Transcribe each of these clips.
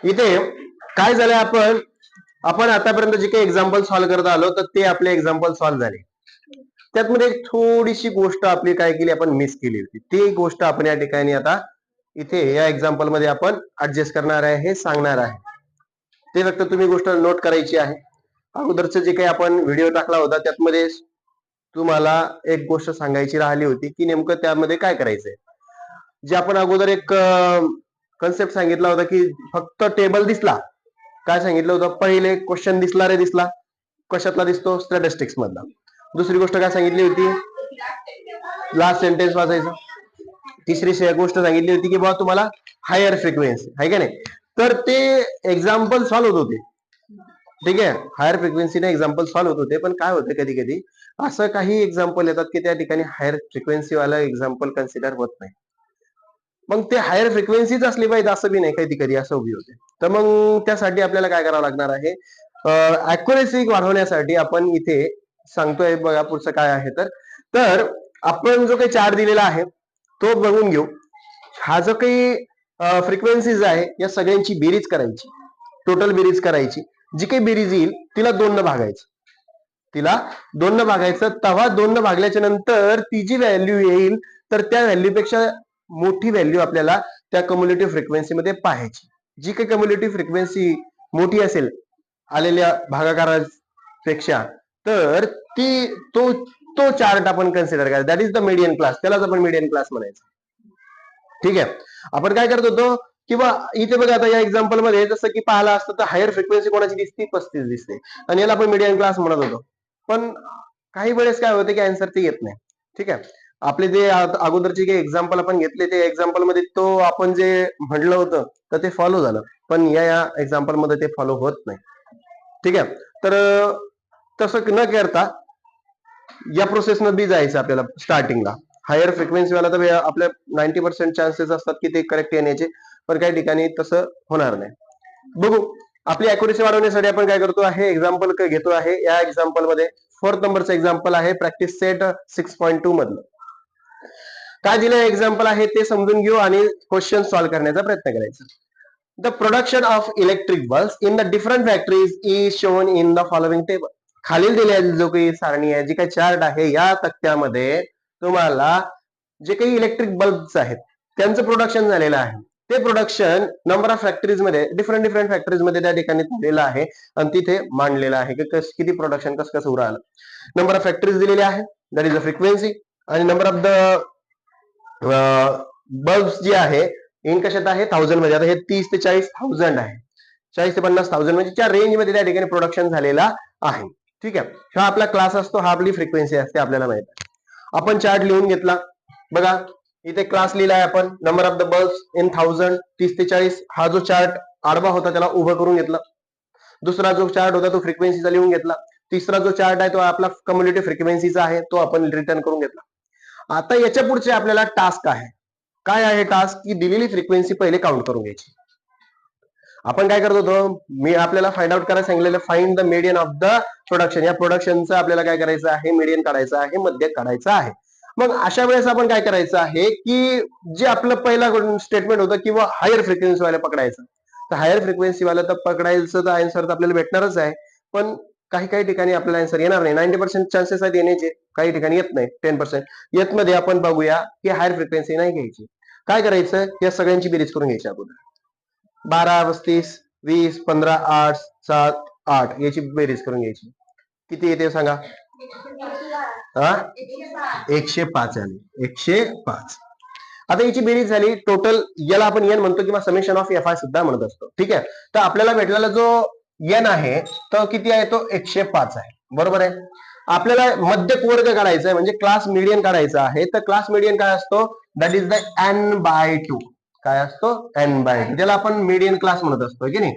इथे काय झालंय, आपण आतापर्यंत जे काही एक्झाम्पल सॉल्व्ह करत आलो तर ते आपले एक्झाम्पल सॉल्व्ह झाले. त्यातमध्ये एक थोडीशी गोष्ट आपली काय केली, आपण मिस केली होती. ती गोष्ट आपण या ठिकाणी आता इथे या एक्झाम्पल मध्ये आपण ऍडजस्ट करणार आहे, हे सांगणार आहे. ते फक्त तुम्ही गोष्ट नोट करायची आहे. अगोदरचं जे काही आपण व्हिडिओ टाकला होता त्यामध्ये तुम्हाला एक गोष्ट सांगायची राहिली होती की नेमकं त्यामध्ये काय करायचंय. जे आपण अगोदर एक कन्सेप्ट सांगितला होता की फक्त टेबल दिसला, काय सांगितलं होतं, पहिले क्वेश्चन दिसला रे दिसला, कशातला दिसतो, स्टॅटिस्टिक्स मधला. दुसरी गोष्ट काय सांगितली होती, लास्ट सेंटेन्स वाचायचं. तिसरी गोष्ट सांगितली होती की बाबा तुम्हाला हायर फ्रिक्वेन्सी आहे का नाही, तर ते एक्झाम्पल सॉल्व्ह होत होते. ठीक आहे, हायर फ्रिक्वेन्सीने एक्झाम्पल सॉल्व्ह होत होते. पण काय होतं कधी कधी असं काही एक्झाम्पल येतात की त्या ठिकाणी हायर फ्रिक्वेन्सी वाला एक्झाम्पल कन्सिडर होत नाही. मग ते हायर फ्रिक्वेन्सीच असली पाहिजे असं बी नाही, कधी कधी असं उभी होते. तर मग त्यासाठी आपल्याला काय करावं लागणार आहे, अॅक्युरेसी वाढवण्यासाठी आपण इथे सांगतोय बघा पुढचं काय आहे. तर आपण जो काही चार्ट दिलेला आहे तो बघून घेऊ. हा जो काही फ्रिक्वेन्सीज आहे या सगळ्यांची बेरीज करायची, टोटल बेरीज करायची. जी काही बेरीज येईल तिला 2 न भागायचं, तेव्हा 2 न भागल्याच्या नंतर ती जी व्हॅल्यू येईल तर त्या व्हॅल्यूपेक्षा मोठी व्हॅल्यू आपल्याला त्या कम्युलेटिव्ह फ्रिक्वेन्सी मध्ये पाहायची. जी काही कम्युलेटिव्ह फ्रिक्वेन्सी मोठी असेल आलेल्या भागाकारापेक्षा, तर ती तो चार्ट आपण कन्सिडर करायचा. That is the median class, त्यालाच आपण मीडियन क्लास म्हणायचं. ठीक आहे, आपण काय करत होतो किंवा इथे बघा आता या एक्झाम्पल मध्ये जसं की पाहिलं असतं तर हायर फ्रिक्वेन्सी कोणाची दिसते, 35 दिसते, आणि याला आपण मीडियन क्लास म्हणत होतो. पण काही वेळेस काय होते की आन्सर ते येत नाही. ठीक आहे, आपले जे अगोदरचे काही एक्झाम्पल आपण घेतले ते एक्झाम्पल मध्ये तो आपण जे म्हटलं होतं तर ते फॉलो झालं, पण या एक्झाम्पल मध्ये ते फॉलो होत नाही. ठीक आहे, तर तसं न करता या प्रोसेस मध्ये जायचं आपल्याला. स्टार्टिंगला हायर फ्रिक्वेन्सी वाला तर आपल्या 90% चान्सेस असतात की ते करेक्ट येण्याचे, पण काही ठिकाणी तसं होणार नाही. बघू, आपली अॅक्युरेसी वाढवण्यासाठी आपण काय करतो आहे, एक्झाम्पल घेतो आहे. या एक्झाम्पल मध्ये 4th नंबरचं एक्झाम्पल आहे प्रॅक्टिस सेट 6.2 मधलं. काय दिलं एक्झाम्पल आहे ते समजून घेऊ आणि क्वेश्चन सॉल्व्ह करण्याचा प्रयत्न करायचा. The production of electric bulb in the different factories is shown in the following table. खालील दिलेली जो काही सारणी आहे, जी काही चार्ट आहे, या तक्त्यामध्ये तुम्हाला जे काही इलेक्ट्रिक बल्ब्स आहेत त्यांचं प्रोडक्शन झालेलं आहे. ते प्रोडक्शन नंबर ऑफ फॅक्टरीज मध्ये, डिफरंट फॅक्टरीज मध्ये त्या ठिकाणी दिलेलं आहे आणि तिथे मांडलेलं आहे की किती प्रोडक्शन कसं कसं उरालं. नंबर ऑफ फॅक्टरीज दिलेले आहे, दॅट इज द फ्रिक्वेन्सी, आणि नंबर ऑफ द बल्ब्स जे आहे इन कशात आहे, 1000 मध्ये. आता हे 30 ते 40,000 आहे, 40 ते 50,000 म्हणजे रेंज मध्ये त्या ठिकाणी प्रोडक्शन झालेला आहे. ठीक आहे, हा आपला क्लास असतो, हा आपली फ्रिक्वेन्सी असते, आपल्याला माहित आहे. आपण चार्ट लिहून घेतला बघा, इथे क्लास लिहिलाय आपण, number of the bulbs in 1000, 30 ते 40. हा जो चार्ट आडवा होता त्याला उभं करून घेतला. दुसरा जो चार्ट होता तो फ्रिक्वेन्सीचा लिहून घेतला. तिसरा जो चार्ट आहे तो आपला कम्युलेटिव्ह फ्रिक्वेन्सीचा आहे, तो आपण रिटर्न करून घेतला. आता याच्या पुढचे आपल्याला टास्क आहे. काय आहे टास्क, की दिलेली फ्रिक्वेन्सी पहिले काउंट करून घ्यायची. आपण काय करत होतो, मी आपल्याला फाइंड आउट करायला सांगितलेलं, find the median of the production. या प्रोडक्शनचं आपल्याला काय करायचं आहे, मीडियन काढायचं आहे, मध्य काढायचं आहे. मग अशा वेळेस आपण काय करायचं आहे की जे आपलं पहिला स्टेटमेंट होतं किंवा हायर फ्रिक्वेन्सी वाला पकडायचं, तर हायर फ्रिक्वेन्सी वाला तर पकडायचं तर आन्सर तर आपल्याला भेटणारच आहे. पण काही काही ठिकाणी आपल्याला आन्सर येणार नाही. 90% चान्सेस आहेत येण्याचे, काही ठिकाणी येत नाही 10%. येत मध्ये आपण बघूया की हायर फ्रिक्वेन्सी नाही घ्यायची. काय करायचं, या सगळ्यांची बेरीज करून घ्यायची अगोदर. 12, 35, 20, 15, 8, 7, 8 याची बेरीज करून घ्यायची. किती येते सांगा, 105 आली, 105. आता याची बेरीज झाली टोटल, याला आपण एन म्हणतो किंवा समेशन ऑफ एफ आय सुद्धा म्हणत असतो. ठीक आहे, तर आपल्याला भेटलेला जो एन आहे तो किती आहे, तो 105 आहे. बरोबर आहे. आपल्याला मध्यक वर्ग काढायचा आहे, म्हणजे क्लास मीडियन काढायचा आहे. तर क्लास मीडियन काय असतो, दॅट इज द n/2. काय असतो, n/2, ज्याला आपण मीडियन क्लास म्हणत असतो की नाही,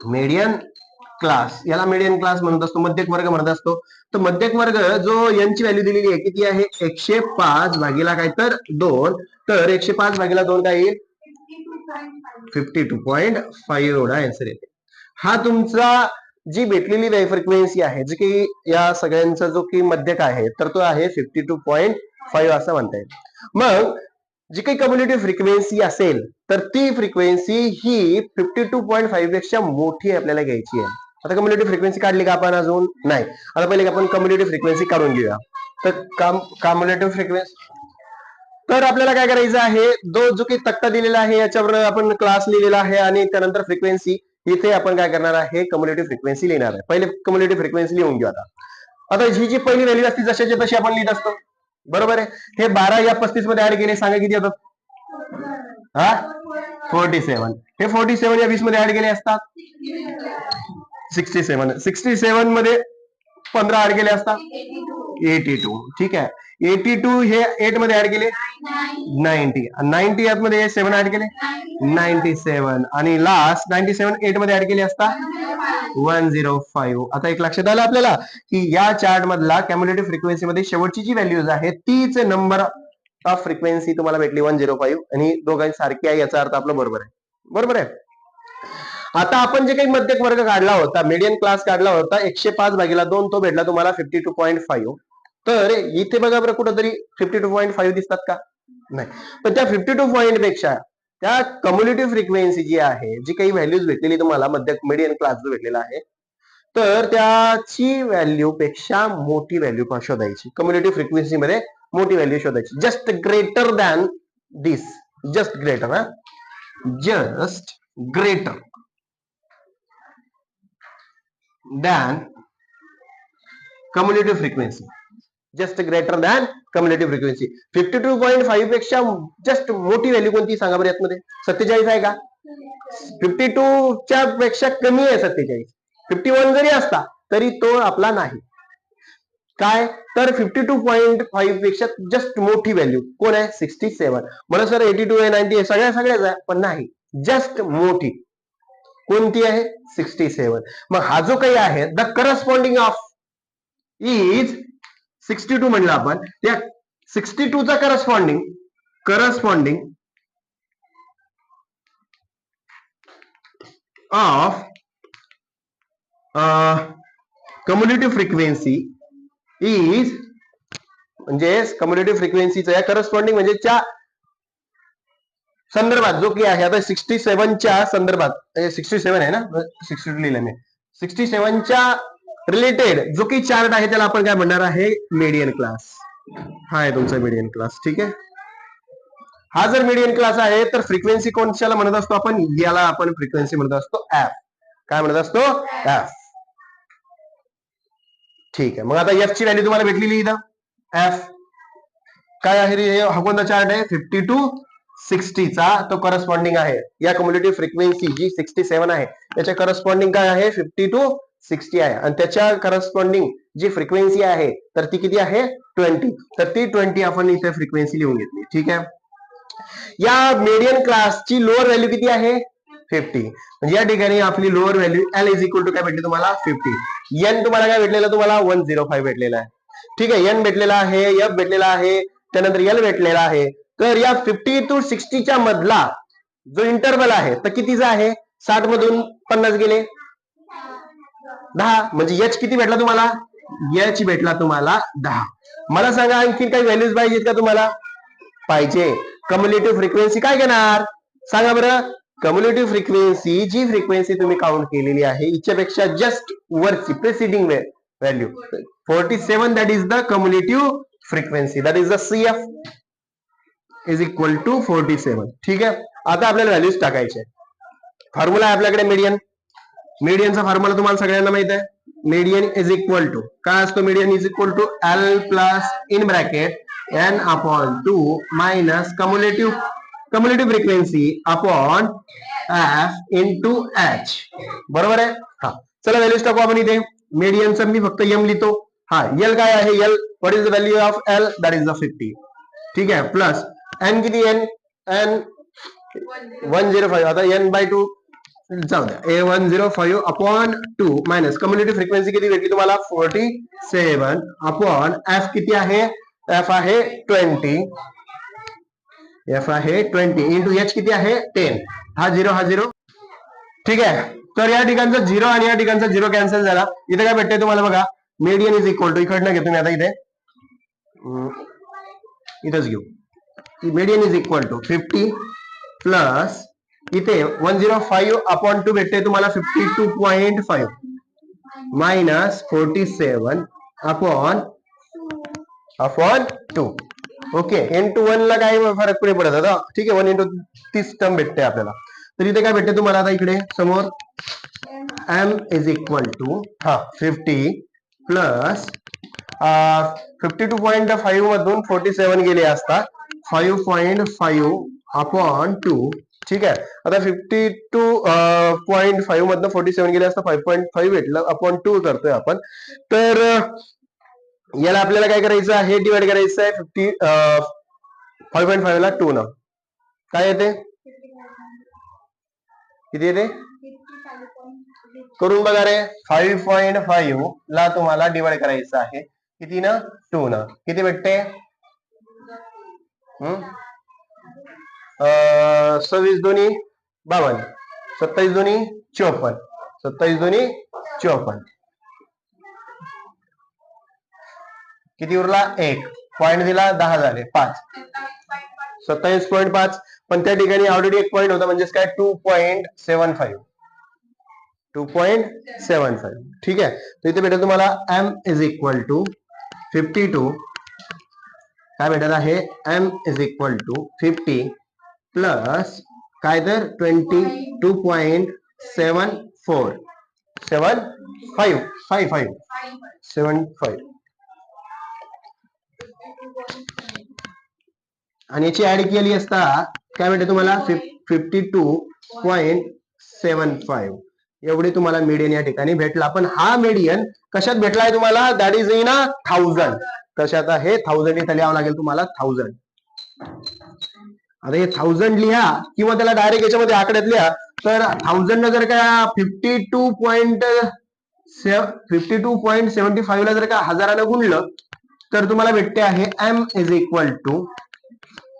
मीडियन क्लास, याला मीडियन क्लास म्हणत असतो, मध्यक वर्ग म्हणत असतो. तर मध्यक वर्ग जो यांची व्हॅल्यू दिलेली आहे किती आहे, 105 भागीला काय तर 2. तर 105 भागीला 2 काय येईल, 52.5 एवढा आन्सर येते. हा तुमचा जी भेटलेली फ्रिक्वेन्सी आहे, जी की या सगळ्यांचा जो की मध्यक आहे, तर तो आहे 52.5 असं म्हणता येईल. मग जी काही कम्युनिटी फ्रिक्वेन्सी असेल तर ती फ्रिक्वेन्सी ही 52.5 पेक्षा मोठी आपल्याला घ्यायची आहे. आता कम्युनिटी फ्रिक्वेन्सी काढली का आपण? अजून नाही. आता पहिले आपण कम्युनिटी फ्रिक्वेन्सी काढून घेऊया. तर कम्युनिटी फ्रिक्वेन्सी, तर आपल्याला काय करायचं आहे, जो काही तक्ता दिलेला आहे याच्यावर आपण क्लास लिहिलेला आहे आणि त्यानंतर फ्रिक्वेन्सी, इथे आपण काय करणार आहे, कम्युनिटी फ्रिक्वेन्सी लिहिणार आहे. पहिले कम्युनिटी फ्रिक्वेन्सी लिहून घेऊ. आता ही जी पहिली व्हॅल्यू असते जशाची तशी आपण लिहित असतो, बरोबर आहे. हे 12 या 35 मध्ये ऍड केले, सांगा किती येतात? 47. हे 47 या 20 मध्ये ऍड केले असतात 67. 67 मध्ये 15 ऍड केले असतात 82. ठीक आहे. 82 हे 8 मध्ये ऍड केले 90. 90 मध्ये 7 ऍड केले 97. आणि लास्ट 97 8 मध्ये ऍड केले असता 105. आता एक लक्षात आलं आपल्याला की या चार्ट मधला कम्युलेटिव्ह फ्रिक्वेन्सी मध्ये शेवटची जी व्हॅल्यूज आहे तीच नंबर ऑफ फ्रिक्वेन्सी तुम्हाला भेटली 105 आणि दोघांची सारखी आहे, याचा अर्थ आपलं बरोबर आहे. बरोबर आहे. आता आपण जे काही मध्यक वर्ग काढला होता, मीडियन क्लास काढला होता, 105/2 तो भेटला तुम्हाला 52.5. तर इथे बघा बरं कुठंतरी 52.5 दिसतात का? नाही. पण त्या 52 पॉईंट पेक्षा त्या कम्युलेटिव्ह फ्रिक्वेन्सी जी आहे, जी काही व्हॅल्यूज भेटलेली तुम्हाला मध्यक मीडियन क्लास जो भेटलेला आहे, तर त्याची व्हॅल्यू पेक्षा मोठी व्हॅल्यू शोधायची. कम्युलेटिव्ह फ्रिक्वेन्सी मध्ये मोठी व्हॅल्यू शोधायची. Just greater than this. Just greater. Just greater than cumulative frequency. Just greater than cumulative frequency. 52.5 पेक्षा जस्ट मोठी व्हॅल्यू कोणती सांगा बरं यामध्ये? 47 आहे का? 52 च्या पेक्षा कमी आहे 47. 51 जरी असता तरी तो आपला नाही. काय तर 52.5 पेक्षा जस्ट मोठी व्हॅल्यू कोण आहे? 67. मला सर 82 आहे, 90 आहे, सगळ्याच आहे, पण नाही, जस्ट मोठी कोणती आहे? 67. मग हा जो काही आहे द करस्पॉन्डिंग ऑफ इज 62 म्हणलं आपण, त्या 62 चा करस्पॉन्डिंग ऑफ कम्युलेटिव्ह फ्रिक्वेन्सी इज, म्हणजे कम्युलेटिव्ह फ्रिक्वेन्सीचा या करस्पॉन्डिंग म्हणजे च्या संदर्भात जो की आहे, आता 67च्या संदर्भात, 67 आहे ना, 62 लिहिलं मी, 67च्या रिलेटेड जो काही चार्ट आहे त्याला आपण काय म्हणणार आहे? Median class. हा आहे तुमचा मीडियन क्लास. ठीक आहे. हा जर मीडियन क्लास आहे तर फ्रिक्वेन्सी कोणत्याला म्हणत असतो आपण? याला आपण फ्रिक्वेन्सी म्हणत असतो एफ. काय म्हणत असतो? एफ. ठीक आहे. मग आता एफ ची व्हॅल्यू तुम्हाला भेटलेली इथं. एफ काय आहे? हा कोणता चार्ट आहे? 52-60 चा तो करस्पॉन्डिंग आहे. या कम्युलेटिव्ह फ्रिक्वेन्सी जी 67 आहे त्याच्या करस्पॉन्डिंग काय आहे? 52-60 आहे. आणि त्याच्या करस्पॉन्डिंग जी फ्रिक्वेन्सी आहे तर ती किती आहे? 20. तर ती 20 आपण इथे फ्रिक्वेन्सी लिहून घेतली. ठीक आहे. या मीडियन क्लासची लोअर व्हॅल्यू किती आहे? 50. म्हणजे या ठिकाणी आपली lower value L is equal to काय भेटली तुम्हाला? 50. एन तुम्हाला काय भेटलेलं? तुम्हाला 105 भेटलेला आहे. ठीक आहे. एन भेटलेला आहे, एफ भेटलेला आहे, त्यानंतर एल भेटलेला आहे. तर या 50 to 60 च्या मधला जो इंटरवल आहे तर कितीचा आहे? 60 मधून 50 गेले 10. म्हणजे एच किती भेटला तुम्हाला? एच भेटला तुम्हाला 10. मला सांगा आणखी काही व्हॅल्यूज पाहिजेत का तुम्हाला? पाहिजे. कम्युलेटिव्ह फ्रिक्वेन्सी काय घेणार सांगा बरं? कम्युलेटिव्ह फ्रिक्वेन्सी जी फ्रिक्वेन्सी तुम्ही काउंट केलेली आहे हिच्यापेक्षा जस्ट वरची preceding value 47, that is the cumulative frequency, that is the CF is equal to 47. ठीक आहे. आता आपल्याला व्हॅल्यूज टाकायचे. फॉर्म्युला आहे आपल्याकडे मीडियनचा फॉर्म्युला तुम्हाला सगळ्यांना माहित आहे. मीडियन इज इक्वल टू काय असतो? Median is equal to L plus in bracket n upon 2 minus cumulative frequency upon f into h. बरोबर आहे. हा चला व्हॅल्यूज टाकू आपण इथे. मीडियनचं मी फक्त m लिहितो. हा एल काय आहे? L what is the value of L? That is the 50. ठीक आहे. प्लस एन किती? एन 105. आता n बाय 2 जाऊ द्या, A105 upon 2 minus cumulative frequency किती भेटली तुम्हाला? 47 अपॉन एफ किती आहे? एफ आहे 20. एफ आहे 20 इंटू एच किती आहे? 10. हा 0. ठीक आहे. तर या ठिकाणचा 0 आणि या ठिकाणचा 0 कॅन्सल झाला. इथे काय भेटतंय तुम्हाला बघा? मीडियन इज इक्वल टू, इकडनं घेतो मी आता, इथेच घेऊ. Median is equal to 50 plus इथे 105/2 भेटते तुम्हाला 52.5 मायनस 47 अपॉन 2. ओके, इंटू 1 ला काही फरक पुढे पडत होता. ठीक आहे, 1 इंटू 30 टर्म भेटते आपल्याला. तर इथे काय भेटते तुम्हाला आता इकडे समोर m is equal to 50 plus 52.5 मधून 47 गेले असता 5.5 अपॉन 2. ठीक आहे, आता 52.5 मधून 47 गेले असता 5.5 भेटलं अपॉन 2 करतोय आपण. तर याला आपल्याला काय करायचं आहे, डिवाइड करायचं आहे 5.5 ला 2 न. काय येते, किती येते करून बघा रे. 5.5 ला तुम्हाला डिवाइड करायचं आहे किती ना 2 न. किती भेटते 26 दोन्ही 52, 27 दोन्ही 54, 27 दोन्ही 54. किती उरला 1 पॉईंट दिला 10 झाले 5, 27.5. पण त्या ठिकाणी ऑलरेडी 1 पॉईंट होता म्हणजेच काय 2.75. 2.75. ठीक आहे, तर इथे भेटेल तुम्हाला m इज इक्वल टू 52. काय भेटत आहे, m is equal to 50 plus काय तर 22.7475 आणि याची ऍड केली असता काय भेटते तुम्हाला 52.75. एवढे तुम्हाला मीडियन या ठिकाणी भेटला. पण हा मीडियन कशात भेटलाय तुम्हाला, दॅट इज इन 1000. कशात आहे 1000 इथे लिहावं लागेल तुम्हाला 1000. आता हे 1000 लिहा किंवा त्याला डायरेक्ट याच्यामध्ये आकड्यात लिहा. तर 1000 जर का 52.75 ला जर का हजारानं गुणलं तर तुम्हाला भेटते आहे m इज इक्वल टू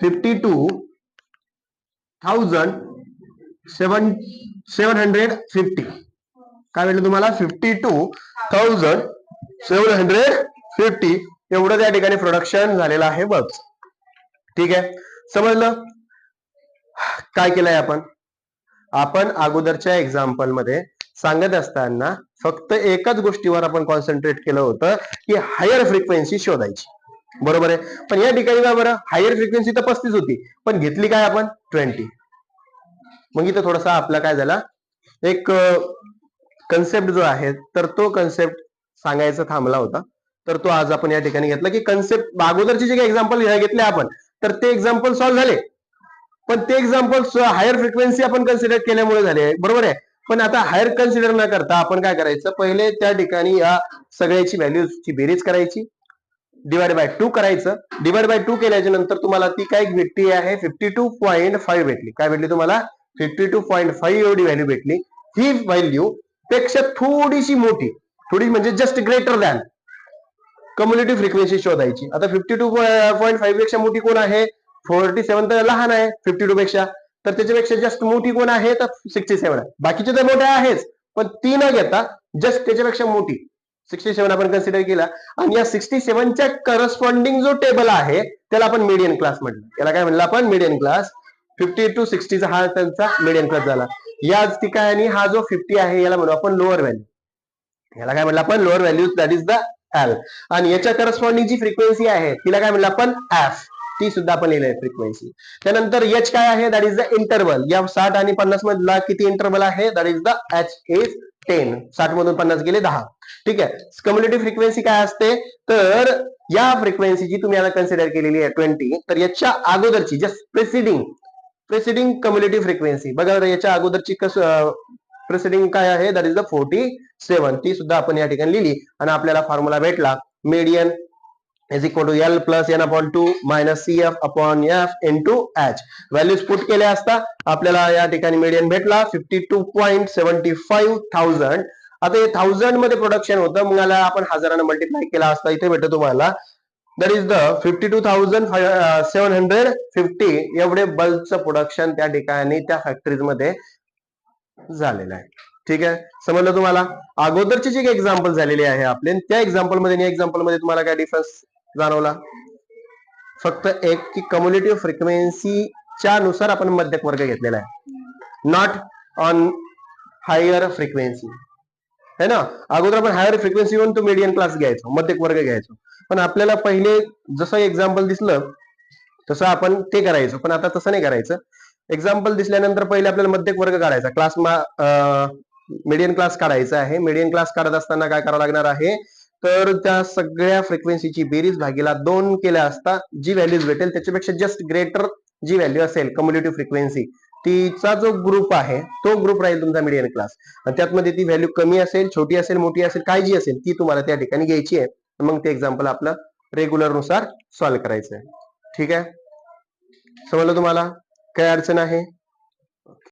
52,750. काय भेटलं तुम्हाला 52,750 एवढं त्या ठिकाणी प्रोडक्शन झालेलं आहे बघ. ठीक आहे, समजलं. काय केलंय आपण अगोदरच्या एक्झाम्पल मध्ये सांगत असताना फक्त एकच गोष्टीवर आपण कॉन्सन्ट्रेट केलं होतं की हायर फ्रिक्वेन्सी शोधायची. बरोबर आहे, पण या ठिकाणी काय बरं, हायर फ्रिक्वेन्सी तर 35 होती पण घेतली काय आपण 20. मग इथं थोडासा आपला काय झाला एक कन्सेप्ट जो आहे तर तो कन्सेप्ट सांगायचा थांबला होता. तर तो आज आपण या ठिकाणी घेतला की कन्सेप्ट अगोदरचे जे काही एक्झाम्पल घेतले आपण तर ते एक्झाम्पल सॉल्व्ह झाले. पण ते एक्झाम्पल हायर फ्रिक्वेन्सी आपण कन्सिडर केल्यामुळे झाले. बरोबर आहे, पण आता हायर कन्सिडर न करता आपण काय करायचं, पहिले त्या ठिकाणी या सगळ्याची व्हॅल्यूची बेरीज करायची, डिवाइड बाय 2 करायचं. डिवाइड बाय 2 केल्याच्या नंतर तुम्हाला ती काय भेटली आहे 52.5 भेटली. काय भेटली तुम्हाला 52.5 एवढी व्हॅल्यू भेटली. ही व्हॅल्यू पेक्षा थोडीशी मोठी, थोडी म्हणजे just greater than community frequency शोधायची. आता 52.5 पेक्षा मोठी कोण आहे, 47 तर लहान आहे 52 पेक्षा, तर त्याच्यापेक्षा जास्त मोठी कोण आहे तर 67 आहे. बाकीचे तर मोठे आहेच पण ती न घेता जस्ट त्याच्यापेक्षा मोठी 67 आपण कन्सिडर केला. आणि या 67च्या करस्पॉन्डिंग जो टेबल आहे त्याला आपण मीडियन क्लास म्हटलं. याला काय म्हणलं आपण मीडियन क्लास. 50 to 60 चा हा त्यांचा मीडियन क्लास झाला. याच ठिकाणी हा जो 50 आहे याला म्हणू आपण लोअर व्हॅल्यू. याला काय म्हणलं आपण lower value, that is the L. आणि याच्या करस्पॉन्डिंग जी फ्रिक्वेन्सी आहे तिला काय म्हणलं आपण एफ. ती सुद्धा आपण लिहिलंय फ्रिक्वेन्सी. त्यानंतर एच काय आहे, दॅट इज द इंटरवल. या 60 आणि 50 मधला किती इंटरवल आहे, that is the H is 10. 60 मधून 50 गेले 10. ठीक आहे, कम्युनिटी फ्रिक्वेन्सी काय असते तर या फ्रिक्वेन्सीची तुम्ही आता कन्सिडर केलेली आहे 20. तर याच्या अगोदरची जस्ट प्रेसिडिंग कम्युनिटी फ्रिक्वेन्सी बघा, याच्या अगोदरची प्रेसिडिंग काय आहे, दॅट इज द 47. ती सुद्धा आपण या ठिकाणी लिहिली आणि आपल्याला फॉर्म्युला भेटला median is equal to L plus N upon 2 minus C F upon F into H. Values put केल्या असता आपल्याला या ठिकाणी मीडियन भेटला 52.75,000. आता हे 1000 मध्ये प्रोडक्शन होतं, मग याला आपण हजारानं मल्टिप्लाय केला असता इथे भेटत तुम्हाला दॅट इज द 52,750 एवढे बल्बचं प्रोडक्शन त्या ठिकाणी त्या फॅक्टरीज मध्ये झालेलं आहे. ठीक आहे, समजलं तुम्हाला. अगोदरचे जे एक्झाम्पल झालेले आहे आपले त्या एक्झाम्पल मध्ये आणि एक्झाम्पल मध्ये तुम्हाला काय डिफरन्स जाणवला. फक्त एक की कम्युलेटिव्ह फ्रिक्वेन्सीच्या नुसार आपण मध्यक वर्ग घेतलेला आहे, नॉट ऑन हायर फ्रिक्वेन्सी, है ना. अगोदर आपण हायर फ्रिक्वेन्सी घेऊन तो मीडियन क्लास घ्यायचो, मध्यक वर्ग घ्यायचो. पण आपल्याला पहिले जसं एक्झाम्पल दिसलं तसं आपण ते करायचो, पण आता तसं नाही करायचं. एक्झाम्पल दिसल्यानंतर पहिले आपल्याला मध्यक वर्ग काढायचा, क्लास मीडियन क्लास काढायचा आहे. मीडियन क्लास काढत असताना काय करावं लागणार आहे, तर त्या सगळ्या फ्रिक्वेन्सीची बेरीज भागीला 2 केल्या असता जी व्हॅल्यूज भेटेल त्याच्यापेक्षा जस्ट ग्रेटर जी व्हॅल्यू असेल कम्युलेटिव्ह फ्रिक्वेन्सी, तिचा जो ग्रुप आहे तो ग्रुप राहील तुमचा मीडियन क्लास. आणि त्यातमध्ये ती व्हॅल्यू कमी असेल, छोटी असेल, मोठी असेल, काय जी असेल ती तुम्हाला त्या ठिकाणी घ्यायची आहे. मग ते एक्झाम्पल आपलं रेग्युलर नुसार सॉल्व्ह करायचं आहे. ठीक आहे, समजलं तुम्हाला? काय अडचण आहे?